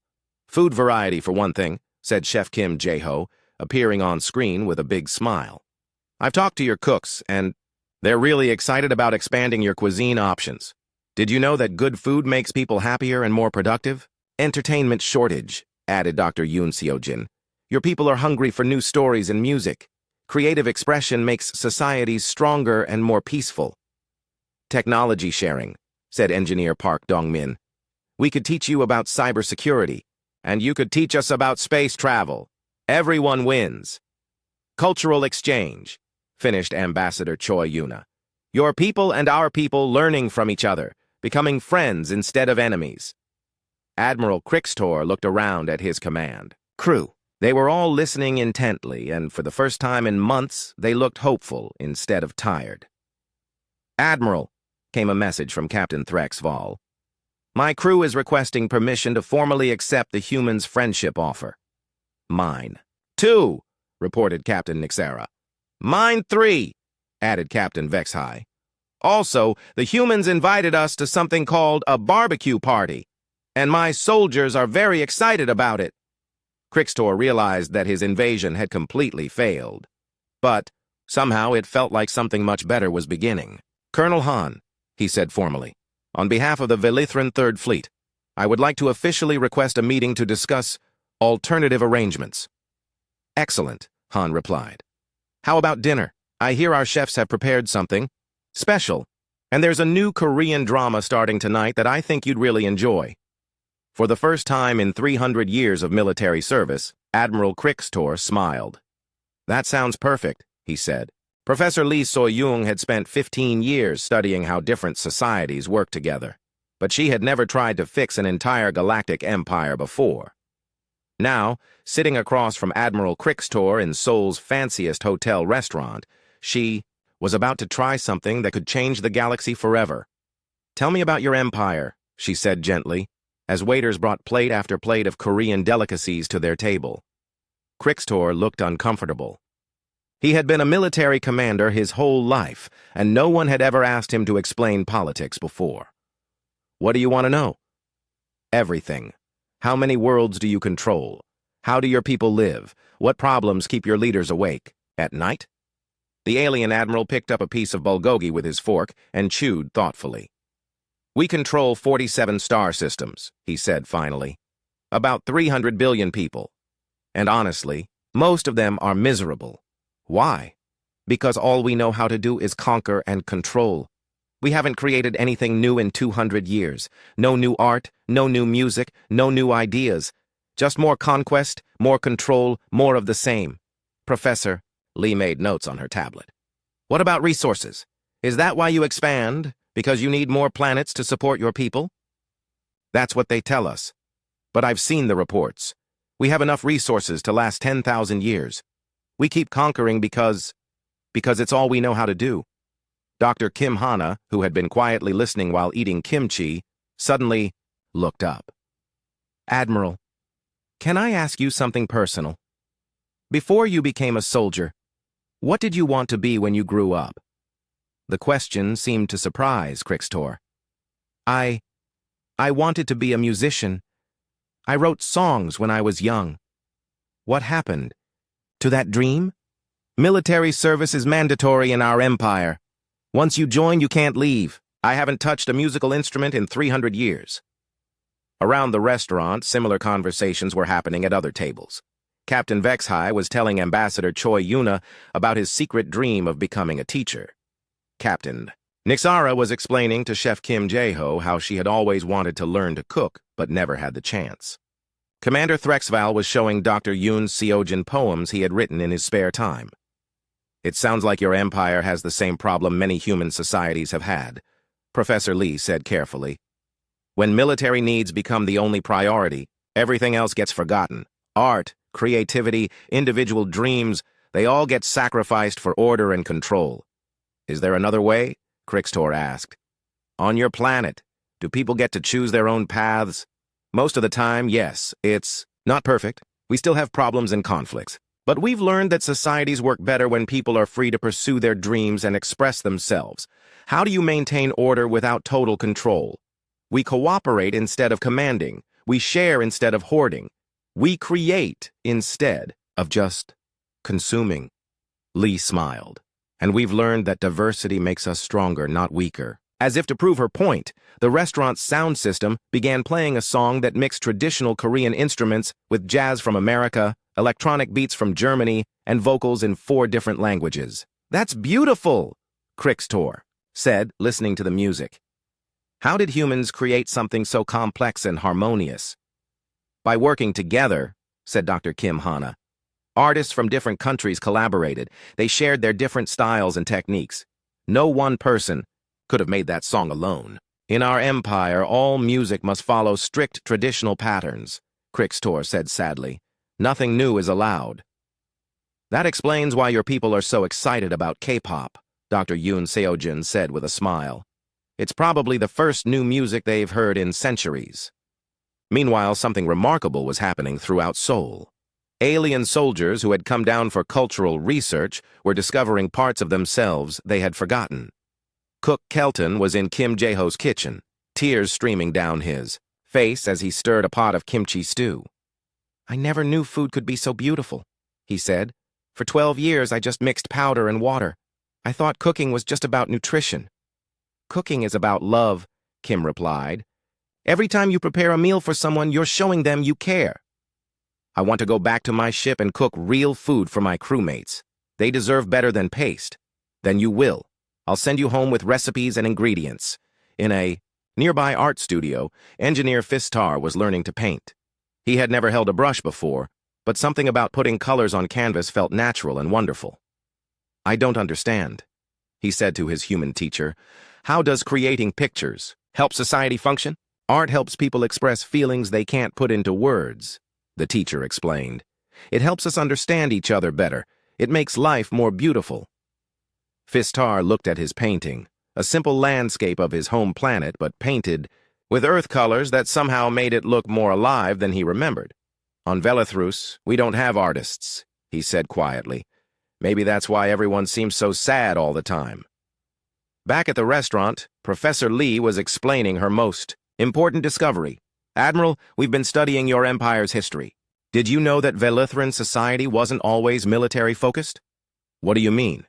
Food variety, for one thing, said Chef Kim Jae-ho, appearing on screen with a big smile. I've talked to your cooks, and they're really excited about expanding your cuisine options. Did you know that good food makes people happier and more productive? Entertainment shortage, added Dr. Yoon Seo-jin. Your people are hungry for new stories and music. Creative expression makes societies stronger and more peaceful. Technology sharing, said engineer Park Dong-min. We could teach you about cybersecurity, and you could teach us about space travel. Everyone wins. Cultural exchange, finished Ambassador Choi Yuna. Your people and our people learning from each other, becoming friends instead of enemies. Admiral Krixtor looked around at his command crew. They were all listening intently, and for the first time in months, they looked hopeful instead of tired. Admiral, came a message from Captain Threxval. My crew is requesting permission to formally accept the humans' friendship offer. Mine. 2, reported Captain Nixera. Mine 3, added Captain Vexhai. Also, the humans invited us to something called a barbecue party, and my soldiers are very excited about it. Krixtor realized that his invasion had completely failed. But somehow it felt like something much better was beginning. Colonel Han, he said formally, on behalf of the Velithran Third Fleet, I would like to officially request a meeting to discuss alternative arrangements. Excellent, Han replied. How about dinner? I hear our chefs have prepared something special, and there's a new Korean drama starting tonight that I think you'd really enjoy. For the first time in 300 years of military service, Admiral Krixtor smiled. That sounds perfect, he said. Professor Lee So-young had spent 15 years studying how different societies work together, but she had never tried to fix an entire galactic empire before. Now, sitting across from Admiral Krixtor in Seoul's fanciest hotel restaurant, she was about to try something that could change the galaxy forever. Tell me about your empire, she said gently, as waiters brought plate after plate of Korean delicacies to their table. Krixtor looked uncomfortable. He had been a military commander his whole life, and no one had ever asked him to explain politics before. What do you want to know? Everything. How many worlds do you control? How do your people live? What problems keep your leaders awake? At night? The alien admiral picked up a piece of bulgogi with his fork and chewed thoughtfully. We control 47 star systems, he said finally. About 300 billion people. And honestly, most of them are miserable. Why? Because all we know how to do is conquer and control. We haven't created anything new in 200 years. No new art, no new music, no new ideas. Just more conquest, more control, more of the same. Professor, Lee made notes on her tablet. What about resources? Is that why you expand? Because you need more planets to support your people? That's what they tell us. But I've seen the reports. We have enough resources to last 10,000 years. We keep conquering because it's all we know how to do. Dr. Kim Hana, who had been quietly listening while eating kimchi, suddenly looked up. Admiral, can I ask you something personal? Before you became a soldier, what did you want to be when you grew up? The question seemed to surprise Krixtor. I wanted to be a musician. I wrote songs when I was young. What happened? To that dream? Military service is mandatory in our empire. Once you join, you can't leave. I haven't touched a musical instrument in 300 years. Around the restaurant, similar conversations were happening at other tables. Captain Vexhai was telling Ambassador Choi Yuna about his secret dream of becoming a teacher. Captain Nixara was explaining to Chef Kim Jae-ho how she had always wanted to learn to cook, but never had the chance. Commander Threxval was showing Dr. Yoon Seo-jin poems he had written in his spare time. It sounds like your empire has the same problem many human societies have had, Professor Lee said carefully. When military needs become the only priority, everything else gets forgotten. Art, creativity, individual dreams, they all get sacrificed for order and control. Is there another way? Krixtor asked. On your planet, do people get to choose their own paths? Most of the time, yes, it's Not perfect. We still have problems and conflicts. But we've learned that societies work better when people are free to pursue their dreams and express themselves. How do you maintain order without total control? We cooperate instead of commanding. We share instead of hoarding. We create instead of just consuming. Lee smiled. And we've learned that diversity makes us stronger, not weaker. As if to prove her point, the restaurant's sound system began playing a song that mixed traditional Korean instruments with jazz from America, electronic beats from Germany, and vocals in 4 different languages. "That's beautiful," Crixtor said, listening to the music. "How did humans create something so complex and harmonious?" "By working together," said Dr. Kim Hana. "Artists from different countries collaborated. They shared their different styles and techniques. No one person could have made that song alone. In our empire, all music must follow strict traditional patterns," Crixtor said sadly. "Nothing new is allowed." "That explains why your people are so excited about K-pop," Dr. Yoon Seojin said with a smile. "It's probably the first new music they've heard in centuries." Meanwhile, something remarkable was happening throughout Seoul. Alien soldiers who had come down for cultural research were discovering parts of themselves they had forgotten. Cook Kelton was in Kim Jae-ho's kitchen, tears streaming down his face as he stirred a pot of kimchi stew. "I never knew food could be so beautiful," he said. "For 12 years, I just mixed powder and water. I thought cooking was just about nutrition." "Cooking is about love," Kim replied. "Every time you prepare a meal for someone, you're showing them you care." "I want to go back to my ship and cook real food for my crewmates. They deserve better than paste." "Then you will. I'll send you home with recipes and ingredients." In a nearby art studio, engineer Fistar was learning to paint. He had never held a brush before, but something about putting colors on canvas felt natural and wonderful. "I don't understand," he said to his human teacher. "How does creating pictures help society function?" "Art helps people express feelings they can't put into words," the teacher explained. "It helps us understand each other better. It makes life more beautiful." Fistar looked at his painting, a simple landscape of his home planet, but painted with earth colors that somehow made it look more alive than he remembered. "On Velethrus, we don't have artists," he said quietly. "Maybe that's why everyone seems so sad all the time." Back at the restaurant, Professor Lee was explaining her most important discovery. "Admiral, we've been studying your empire's history. Did you know that Velithran society wasn't always military-focused?" "What do you mean?"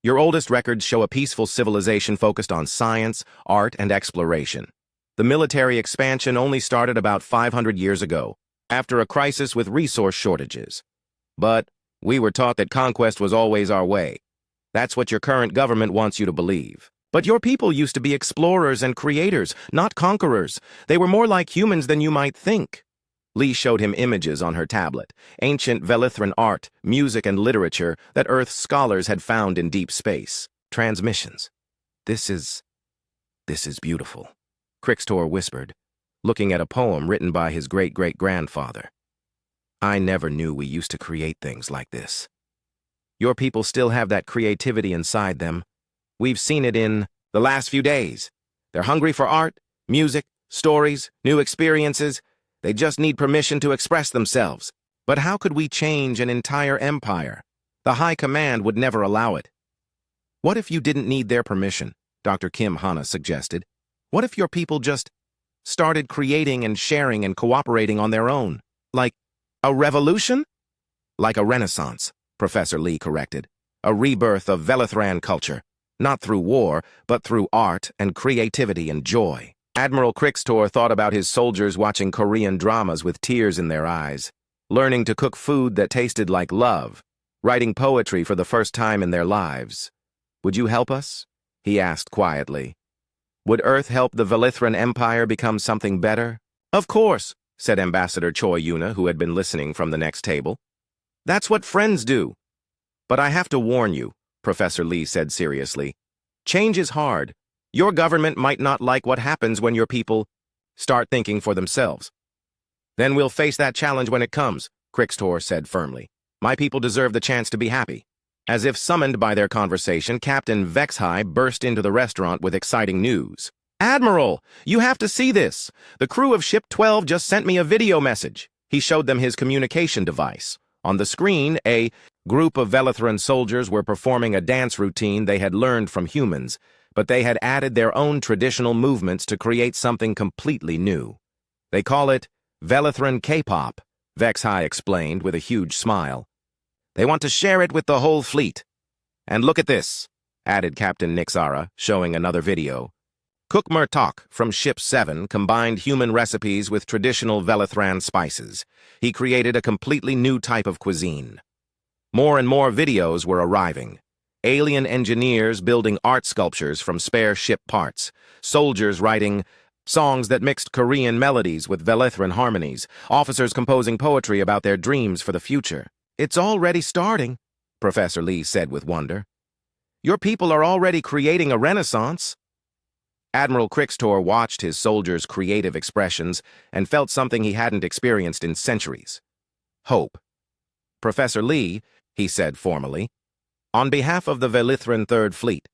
"Your oldest records show a peaceful civilization focused on science, art, and exploration. The military expansion only started about 500 years ago, after a crisis with resource shortages. But we were taught that conquest was always our way. That's what your current government wants you to believe. But your people used to be explorers and creators, not conquerors. They were more like humans than you might think." Lee showed him images on her tablet, ancient Velithran art, music, and literature that Earth scholars had found in deep space. Transmissions. This is beautiful," Crixtor whispered, looking at a poem written by his great-great-grandfather. "I never knew we used to create things like this." "Your people still have that creativity inside them. We've seen it in the last few days. They're hungry for art, music, stories, new experiences. They just need permission to express themselves. But how could we change an entire empire? The High Command would never allow it." "What if you didn't need their permission?" Dr. Kim Hana suggested. "What if your people just started creating and sharing and cooperating on their own? Like a revolution?" "Like a renaissance," Professor Lee corrected. "A rebirth of Velithran culture. Not through war, but through art and creativity and joy." Admiral Crixtor thought about his soldiers watching Korean dramas with tears in their eyes, learning to cook food that tasted like love, writing poetry for the first time in their lives. "Would you help us?" he asked quietly. "Would Earth help the Velithran Empire become something better?" "Of course," said Ambassador Choi Yuna, who had been listening from the next table. "That's what friends do." "But I have to warn you," Professor Lee said seriously. "Change is hard. Your government might not like what happens when your people start thinking for themselves." "Then we'll face that challenge when it comes," Crixtor said firmly. "My people deserve the chance to be happy." As if summoned by their conversation, Captain Vexhai burst into the restaurant with exciting news. "Admiral, you have to see this. The crew of Ship 12 just sent me a video message. He showed them his communication device. On the screen, a group of Velithran soldiers were performing a dance routine they had learned from humans, but they had added their own traditional movements to create something completely new. They call it Velithran K-pop, Vexhai explained with a huge smile. They want to share it with the whole fleet. And look at this, added Captain Nixara, showing another video. Cook Murtok from Ship 7 combined human recipes with traditional Velithran spices. He created a completely new type of cuisine. More and more videos were arriving. Alien engineers building art sculptures from spare ship parts. Soldiers writing songs that mixed Korean melodies with Velithran harmonies. Officers composing poetry about their dreams for the future. It's already starting, Professor Lee said with wonder. Your people are already creating a renaissance. Admiral Crixtor watched his soldiers' creative expressions and felt something he hadn't experienced in centuries. Hope. Professor Lee, he said formally, on behalf of the Velithran Third Fleet,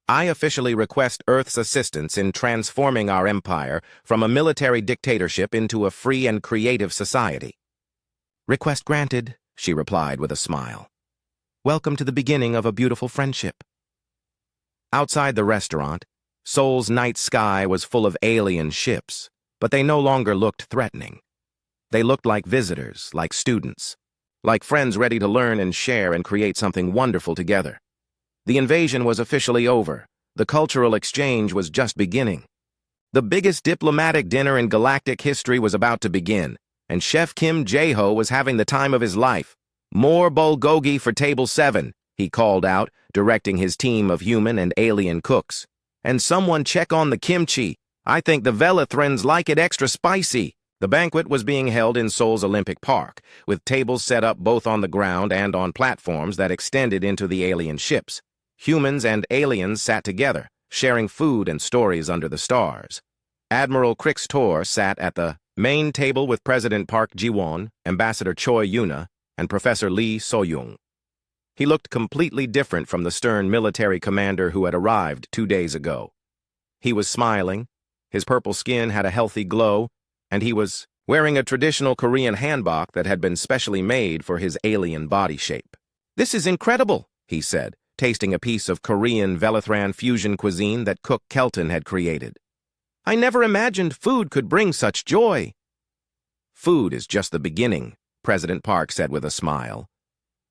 I officially request Earth's assistance in transforming our empire from a military dictatorship into a free and creative society. Request granted, she replied with a smile. Welcome to the beginning of a beautiful friendship. Outside the restaurant, Seoul's night sky was full of alien ships, but they no longer looked threatening. They looked like visitors, like students, like friends ready to learn and share and create something wonderful together. The invasion was officially over. The cultural exchange was just beginning. The biggest diplomatic dinner in galactic history was about to begin, and Chef Kim Jae-ho was having the time of his life. More bulgogi for table 7, he called out, directing his team of human and alien cooks. And someone check on the kimchi. I think the Velithrans like it extra spicy. The banquet was being held in Seoul's Olympic Park, with tables set up both on the ground and on platforms that extended into the alien ships. Humans and aliens sat together, sharing food and stories under the stars. Admiral Crixtor sat at the main table with President Park Ji-won, Ambassador Choi Yuna, and Professor Lee So-young. He looked completely different from the stern military commander who had arrived 2 days ago. He was smiling, his purple skin had a healthy glow, and he was wearing a traditional Korean hanbok that had been specially made for his alien body shape. This is incredible, he said, tasting a piece of Korean Velithran fusion cuisine that Cook Kelton had created. I never imagined food could bring such joy. Food is just the beginning, President Park said with a smile.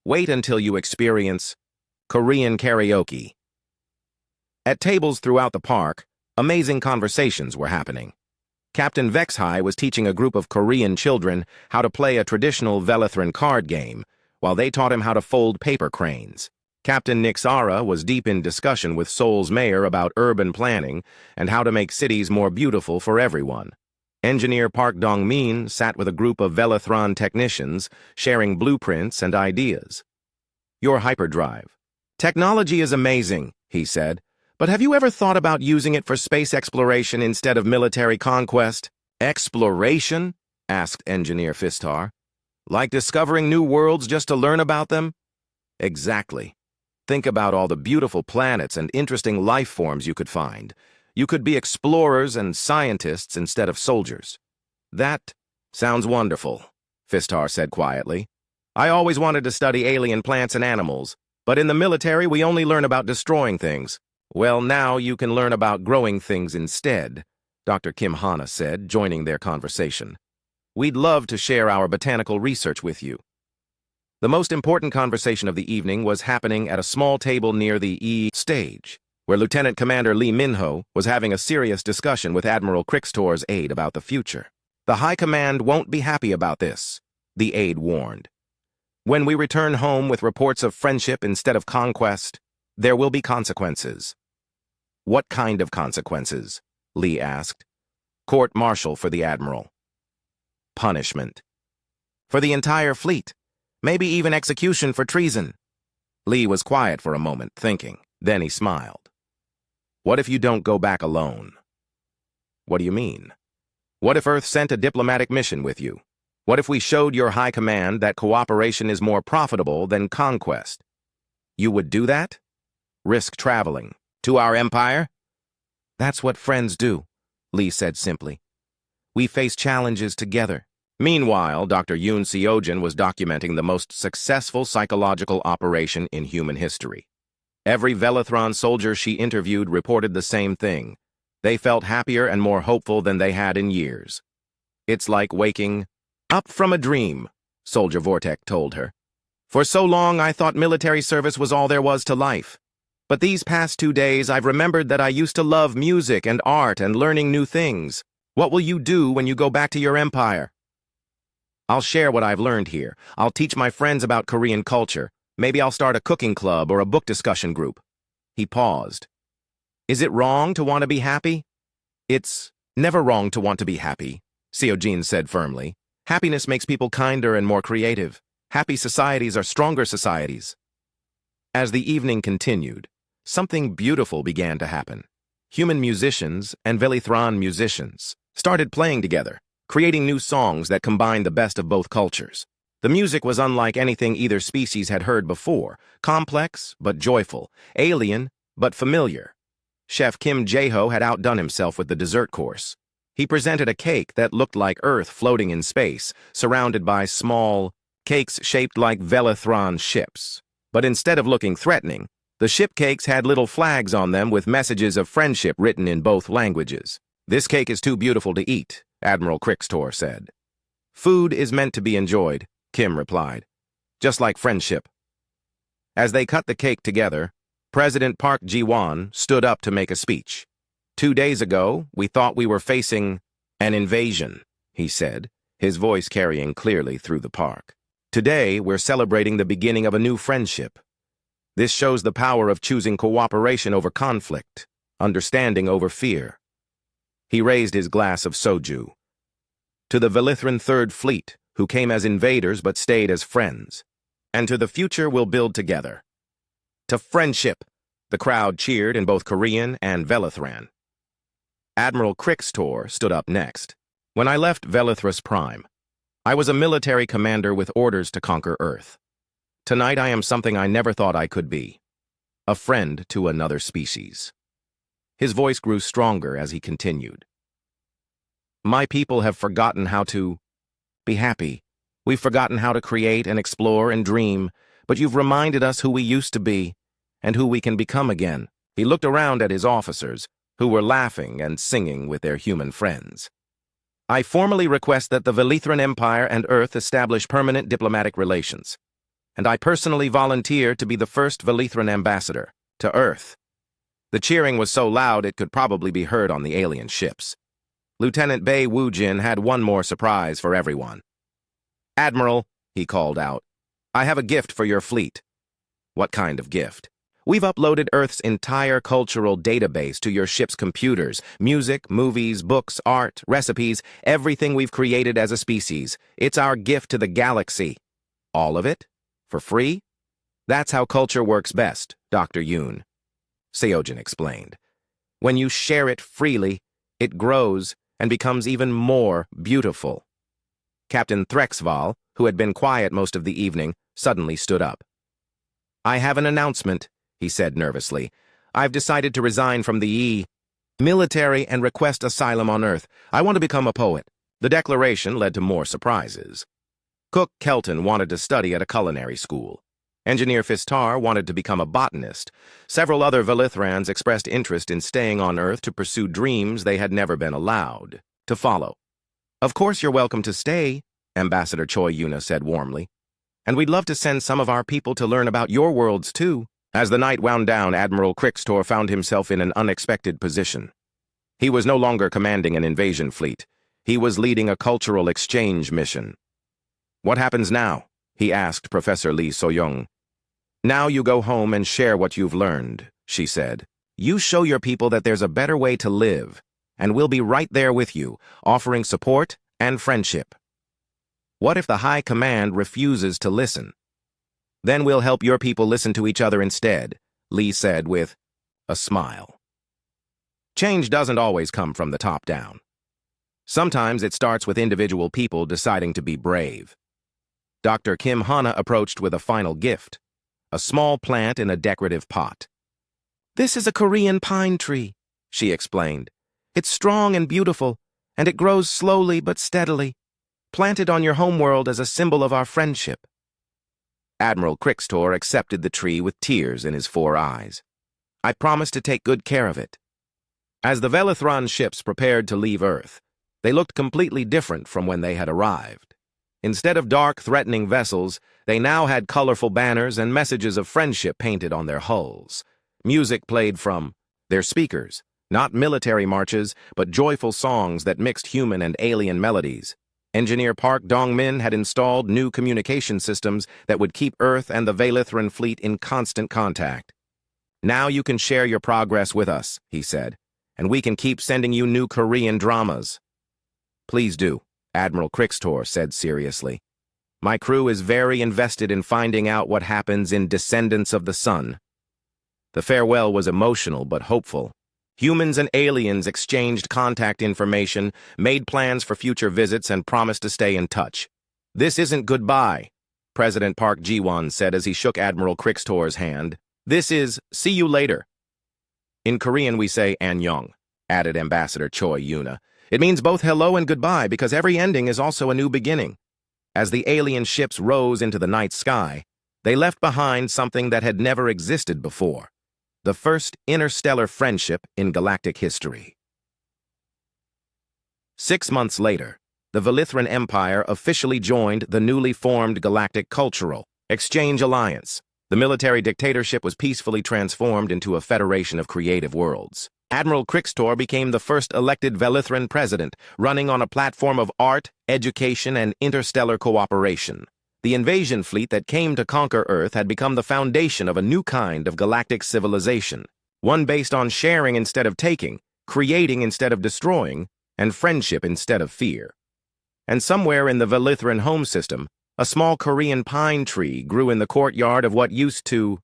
Wait until you experience Korean karaoke. At tables throughout the park, amazing conversations were happening. Captain Vexhai was teaching a group of Korean children how to play a traditional Velithran card game, while they taught him how to fold paper cranes. Captain Nixara was deep in discussion with Seoul's mayor about urban planning and how to make cities more beautiful for everyone. Engineer Park Dong-min sat with a group of Velithran technicians, sharing blueprints and ideas. Your hyperdrive. Technology is amazing, he said, but have you ever thought about using it for space exploration instead of military conquest? Exploration? Asked Engineer Fistar. Like discovering new worlds just to learn about them? Exactly. Think about all the beautiful planets and interesting life forms you could find. You could be explorers and scientists instead of soldiers. That sounds wonderful, Fistar said quietly. I always wanted to study alien plants and animals, but in the military we only learn about destroying things. Well, now you can learn about growing things instead, Dr. Kim Hana said, joining their conversation. We'd love to share our botanical research with you. The most important conversation of the evening was happening at a small table near the E stage, where Lieutenant Commander Lee Min-ho was having a serious discussion with Admiral Crixtor's aide about the future. The High Command won't be happy about this, the aide warned. When we return home with reports of friendship instead of conquest, there will be consequences. What kind of consequences? Lee asked. Court-martial for the Admiral. Punishment. For the entire fleet. Maybe even execution for treason. Lee was quiet for a moment, thinking. Then he smiled. What if you don't go back alone? What do you mean? What if Earth sent a diplomatic mission with you? What if we showed your high command that cooperation is more profitable than conquest? You would do that? Risk traveling to our empire? That's what friends do, Lee said simply. We face challenges together. Meanwhile, Dr. Yoon Seojin was documenting the most successful psychological operation in human history. Every Velithron soldier she interviewed reported the same thing. They felt happier and more hopeful than they had in years. "It's like waking up from a dream," Soldier Vortek told her. "For so long I thought military service was all there was to life. But these past 2 days I've remembered that I used to love music and art and learning new things. What will you do when you go back to your empire?" "I'll share what I've learned here. I'll teach my friends about Korean culture. Maybe I'll start a cooking club or a book discussion group." He paused. "Is it wrong to want to be happy?" "It's never wrong to want to be happy," Seojin said firmly. "Happiness makes people kinder and more creative. Happy societies are stronger societies." As the evening continued, something beautiful began to happen. Human musicians and Velithron musicians started playing together, creating new songs that combined the best of both cultures. The music was unlike anything either species had heard before, complex but joyful, alien but familiar. Chef Kim Jae-ho had outdone himself with the dessert course. He presented a cake that looked like Earth floating in space, surrounded by small cakes shaped like Velithron ships. But instead of looking threatening, the ship cakes had little flags on them with messages of friendship written in both languages. "This cake is too beautiful to eat," Admiral Crixtor said. "Food is meant to be enjoyed," Kim replied. "Just like friendship." As they cut the cake together, President Park Ji-won stood up to make a speech. "2 days ago, we thought we were facing an invasion," he said, his voice carrying clearly through the park. "Today, we're celebrating the beginning of a new friendship. This shows the power of choosing cooperation over conflict, understanding over fear." He raised his glass of soju. "To the Velithron Third Fleet, who came as invaders but stayed as friends. And to the future we'll build together." "To friendship!" The crowd cheered in both Korean and Velithran. Admiral Crixtor stood up next. "When I left Velithros Prime, I was a military commander with orders to conquer Earth. Tonight I am something I never thought I could be. A friend to another species." His voice grew stronger as he continued. "My people have forgotten how to be happy. We've forgotten how to create and explore and dream, but you've reminded us who we used to be and who we can become again." He looked around at his officers, who were laughing and singing with their human friends. "I formally request that the Velithron Empire and Earth establish permanent diplomatic relations, and I personally volunteer to be the first Velithron ambassador to Earth." The cheering was so loud it could probably be heard on the alien ships. Lieutenant Bae Woo-jin had one more surprise for everyone. "Admiral," he called out, "I have a gift for your fleet." "What kind of gift?" "We've uploaded Earth's entire cultural database to your ship's computers. Music, movies, books, art, recipes, everything we've created as a species. It's our gift to the galaxy." "All of it? For free?" "That's how culture works best, Dr. Yoon," Seojin explained. "When you share it freely, it grows and becomes even more beautiful." Captain Threxval, who had been quiet most of the evening, suddenly stood up. "I have an announcement," he said nervously. "I've decided to resign from the military and request asylum on Earth. I want to become a poet." The declaration led to more surprises. Cook Kelton wanted to study at a culinary school. Engineer Fistar wanted to become a botanist. Several other Velithrans expressed interest in staying on Earth to pursue dreams they had never been allowed to follow. "Of course you're welcome to stay," Ambassador Choi Yuna said warmly. "And we'd love to send some of our people to learn about your worlds, too." As the night wound down, Admiral Crixtor found himself in an unexpected position. He was no longer commanding an invasion fleet. He was leading a cultural exchange mission. "What happens now?" he asked Professor Lee So-young. "Now you go home and share what you've learned," she said. "You show your people that there's a better way to live, and we'll be right there with you, offering support and friendship." "What if the High Command refuses to listen?" "Then we'll help your people listen to each other instead," Lee said with a smile. Change doesn't always come from the top down. Sometimes it starts with individual people deciding to be brave. Dr. Kim Hana approached with a final gift, a small plant in a decorative pot. "This is a Korean pine tree," she explained. "It's strong and beautiful, and it grows slowly but steadily. planted on your homeworld as a symbol of our friendship." Admiral Crixtor accepted the tree with tears in his 4 eyes. "I promise to take good care of it." As the Velithron ships prepared to leave Earth, they looked completely different from when they had arrived. Instead of dark, threatening vessels, they now had colorful banners and messages of friendship painted on their hulls. Music played from their speakers, not military marches, but joyful songs that mixed human and alien melodies. Engineer Park Dong-min had installed new communication systems that would keep Earth and the Velithron fleet in constant contact. "Now you can share your progress with us," he said, "and we can keep sending you new Korean dramas." "Please do," Admiral Crixtor said seriously. "My crew is very invested in finding out what happens in Descendants of the Sun." The farewell was emotional but hopeful. Humans and aliens exchanged contact information, made plans for future visits, and promised to stay in touch. "This isn't goodbye," President Park Ji-won said as he shook Admiral Crixtor's hand. "This is see you later." In Korean we say "annyeong," added Ambassador Choi Yuna. "It means both hello and goodbye because every ending is also a new beginning." As the alien ships rose into the night sky, they left behind something that had never existed before: the first interstellar friendship in galactic history. 6 months later, the Velithron Empire officially joined the newly formed Galactic Cultural Exchange Alliance. The military dictatorship was peacefully transformed into a federation of creative worlds. Admiral Crixtor became the first elected Velithron president, running on a platform of art, education, and interstellar cooperation. The invasion fleet that came to conquer Earth had become the foundation of a new kind of galactic civilization, one based on sharing instead of taking, creating instead of destroying, and friendship instead of fear. And somewhere in the Velithron home system, a small Korean pine tree grew in the courtyard of what used to